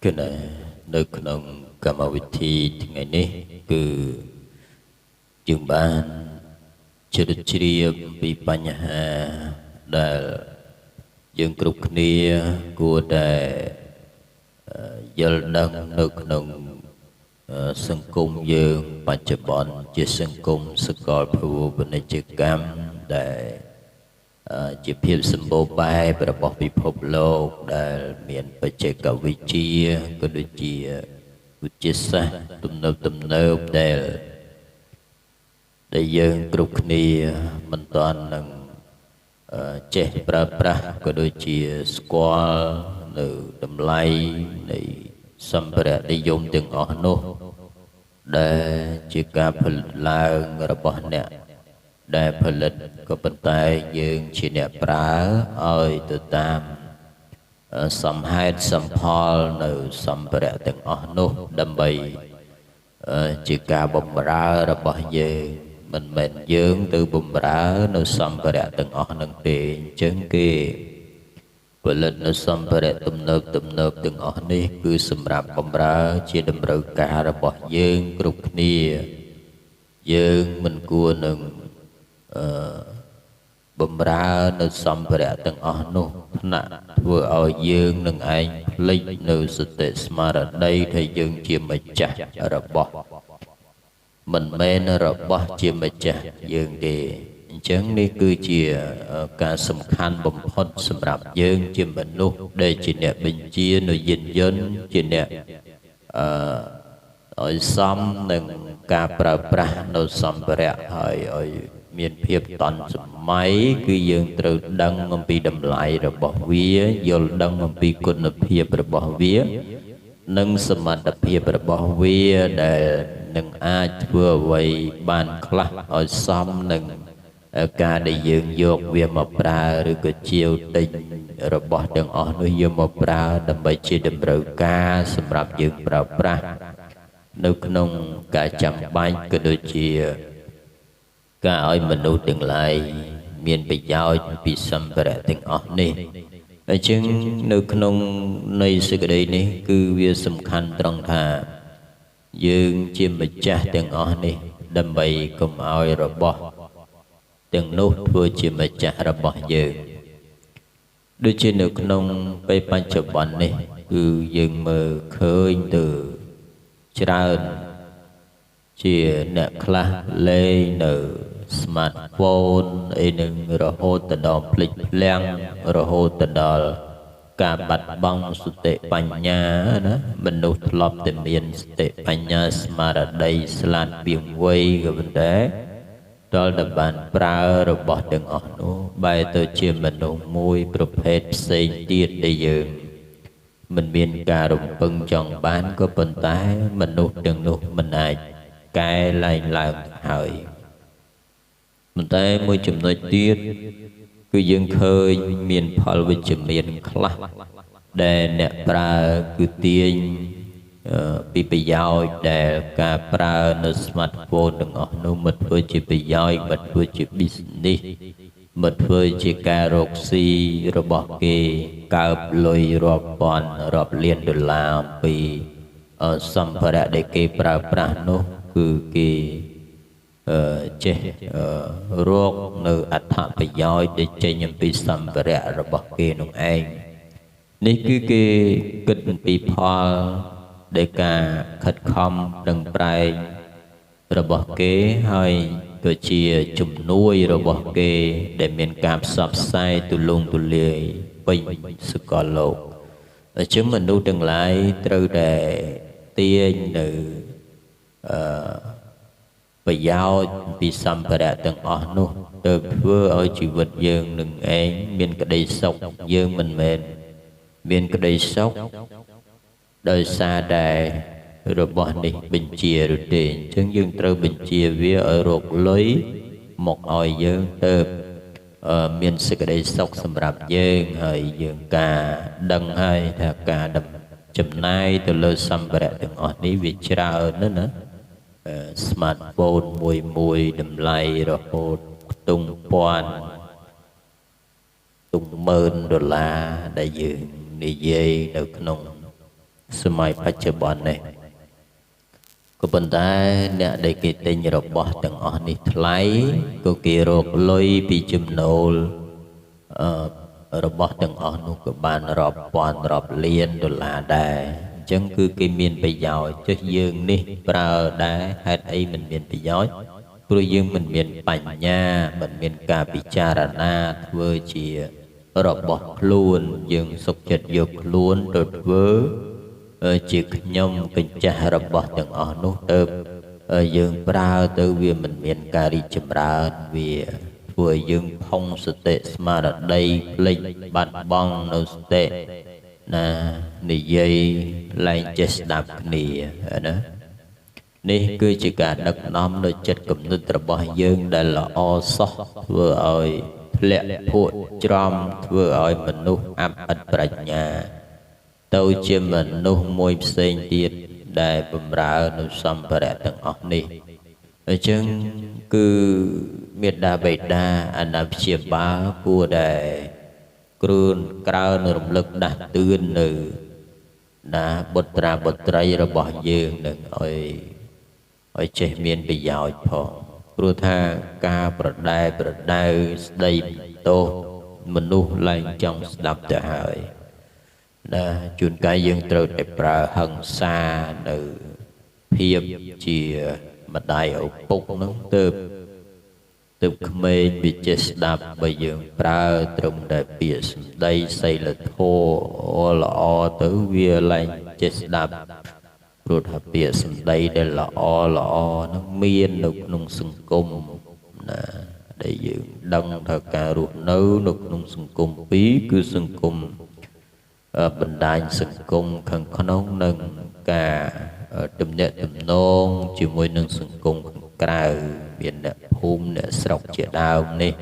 cái này nơiក្នុងកម្មវិធីថ្ងៃនេះគឺយើងបានជ្រាបជ្រាបពីបញ្ហាដែលយើងគ្រប់គ្នាគួរតែយល់ដឹងនៅក្នុងសង្គមយើងបច្ចុប្បន្នជាសង្គមសកលភាវូបនីយកម្មដែលជាភាពសម្បូរបែបរបស់ពិភពលោកដែលមានបច្ចេកវិទ្យាក៏ដូចជាវិទ្យាសាស្ត្រទំនើបដែលយើងគ្រប់គ្នាមិនទាន់នឹងចេះប្រើប្រាស់ក៏ដូចជាស្គាល់នៅតម្លៃនៃសម្ភារៈនិយមទាំងអស់នោះដែលជាការផលិតឡើងរបស់អ្នកដែលផលិតក៏ប៉ុន្តែយើងជាអ្នកប្រើឲ្យទៅតាមសមហេតុសមផលនៅសម្ភារៈទាំងអស់នោះដើម្បីជាការបម្រើរបស់យើងមិនមែនយើងទៅបម្រើនៅសម្ភារៈទាំងអស់នឹងទេអញ្ចឹងគេផលិតនៅសម្ភារៈទំនើបទាំងអស់នេះគឺសម្រាប់បម្រើជាតម្រូវការរបស់យើងគ្រប់គ្នាយើងមិនគួរនឹងបម្រើនៅសម្ភារៈទាំងអស់នោះថ្នាក់ធ្វើឲ្យយើងនឹងឯងភ្លេចនៅសតិស្មារតីថាយើងជាម្ចាស់របស់មិនមែនរបស់ជាម្ចាស់យើងទេអញ្ចឹងនេះគឺជាការសំខាន់បំផុតសម្រាប់យើងជាមនុស្សដែលជាអ្នកបញ្ជានៅយានយន្តជាអ្នកឲ្យសមនឹងការប្រើប្រាស់នៅសម្ភារៈឲ្យមានភាពតន់សម័យគឺយើងត្រូវដឹងអំពីតម្លៃរបស់វាយល់ដឹងអំពីគុណភាពរបស់វានិងសមត្ថភាពរបស់វាដែលនឹងអាចធ្វើអ្វីបានខ្លះឲ្យសមនឹងការដែលយើងយកវាមកប្រើឬក៏ជាវទិញរបស់ទាំងអស់នោះយកមកប្រើដើម្បីជាតម្រូវការសម្រាប់យើងប្រើប្រាស់នៅក្នុងការចាំបាច់ក៏ដូចជាការឲ្យមនុស្សទាំងឡាយមានប្រយោជន៍ពីសម្ភារៈទាំងអស់នេះអញ្ចឹងនៅក្នុងនៃសេចក្តីនេះគឺវាសំខាន់ត្រង់ថាយើងជាម្ចាស់ទាំងអស់នេះដើម្បីកុំឲ្យរបស់ទាំងនោះធ្វើជាម្ចាស់របស់យើងដូចជានៅក្នុងពេលបច្ចុប្បន្ននេះគឺយើងមើលឃើញទៅច្រើនជាអ្នកខ្លះលេងនៅ smartphone អីនឹងរហូតទៅដល់ភ្លេចភ្លាំងរហូតទៅដល់ការបាត់បង់សតិបញ្ញាណាមនុស្សធ្លាប់តែមានសតិបញ្ញាស្មារតីស្លាតវាងវៃក៏ប៉ុន្តែដល់តែបានប្រើរបស់ទាំងអស់នោះបែរទៅជាមនុស្សមួយប្រភេទផ្សេងទៀតដែលយើងមិនមានការរំពឹងចង់បានក៏ប៉ុន្តែមនុស្សទាំងនោះមិនអាចកែលែងឡើងហើយប៉ុន្តែមួយចំណុចទៀតគឺយើងឃើញមានផលវិជ្ជមានខ្លះដែលអ្នកប្រើគឺទាញពីប្រយោជន៍ដែលការប្រើនៅ smartphone ទាំងអស់នោះមិនធ្វើជាប្រយោជន៍មិនធ្វើជា business មិនធ្វើជាការរកស៊ីរបស់គេកើបលុយរាប់ពាន់រាប់លានដុល្លារអំពីសម្ភារៈដែលគេប្រើប្រាស់នោះគឺគេចេះរកនៅអត្ថប្រយោជន៍ដែលចេញអំពីសម្ភារៈរបស់គេនោះឯងនេះគឺគេគិតអំពីផលដែលការខិតខំប្រឹងប្រែងរបស់គេហើយក៏ជាជំនួយរបស់គេដែលមានការផ្សព្វផ្សាយទូលំទូលាយពេញសកលលោកអញ្ចឹងមនុស្សទាំងឡាយត្រូវតែទាញនៅប្រយោជន៍ពីសម្ភារៈទាំងអស់នោះទៅធ្វើឲ្យជីវិតយើងនឹងឯងមានក្តីសុខយើងមិនមែនមានក្តីសុខដោយសារតែរបស់នេះបញ្ជាឬទេអញ្ចឹងយើងត្រូវបញ្ជាវាឲ្យរកលុយមកឲ្យយើងទៅមានសេចក្តីសុខសម្រាប់យើងហើយយើងការដឹងហើយថាការចំណាយទៅលើសម្ភារៈទាំងអស់នេះវាច្រើនណាស់ណា smartphone មួយតម្លៃរហូតខ្ទង់ពាន់ $10,000 ដែលយើងនិយាយនៅក្នុងសម័យបច្ចុប្បន្ននេះក៏ប៉ុន្តែអ្នកដែលគេទិញរបស់ទាំងអស់នេះថ្លៃក៏គេរកលុយពីចំណូលរបស់ទាំងអស់នោះក៏បានរាប់ពាន់រាប់លានដុល្លារដែរអញ្ចឹងគឺគេមានប្រយោជន៍ចុះយើងនេះប្រើដែរហេតុអីមិនមានប្រយោជន៍ព្រោះយើងមិនមានបញ្ញាមិនមានការពិចារណាធ្វើជារបស់ខ្លួនយើងសុខចិត្តយកខ្លួនទៅធ្វើជាខ្ញុំកញ្ចាស់របស់ទាំងអស់នោះទៅយើងប្រើទៅវាមិនមានការរីកចម្រើនវាធ្វើឲ្យយើងផុងសតិស្មារតីភ្លេចបាត់បង់នៅសតិណានិយាយលែងចេះស្ដាប់គ្នាណានេះគឺជាការដឹកនាំនៅចិត្តគំនិតរបស់យើងដែលល្អសោះធ្វើឲ្យធ្លាក់ភក់ច្រំធ្វើឲ្យមនុស្សអាប់អិតប្រាជ្ញាទៅជាមនុស្សមួយផ្សេងទៀតដែលបម្រើនៅសម្ភារៈទាំងអស់នេះអញ្ចឹងគឺមេត្តាបិតាអាណាព្យាបាលគួរតែគ្រួនក្រើនរំលឹកដាស់តឿននៅណាបុត្រាបុត្រីរបស់យើងនឹងឲ្យចេះមានប្រយោជន៍ផងព្រោះថាការប្រដែស្ដីបន្ទោសមនុស្សឡើងចង់ស្ដាប់ទៅហើយណាជួនកាលយើងត្រូវតែប្រើហិង្សានៅភាពជាម្ដាយឪពុកនោះទើបក្មេងវាចេះស្ដាប់បើយើងប្រើត្រឹមតែពាក្យសម្ដីសីលធម៌ល្អទៅវាឡើងចេះស្ដាប់ព្រោះថាពាក្យសម្ដីដែលល្អនឹងមាននៅក្នុងសង្គមណាដែលយើងដឹងថាការរស់នៅក្នុងសង្គមពីរគឺសង្គមបណ្ដាញសង្គមខាងក្នុងនិងការទំនាក់ទំនងជាមួយនឹងសង្គមខាងក្រៅមានអ្នកភូមិអ្នកស្រុកជាដើមនេះ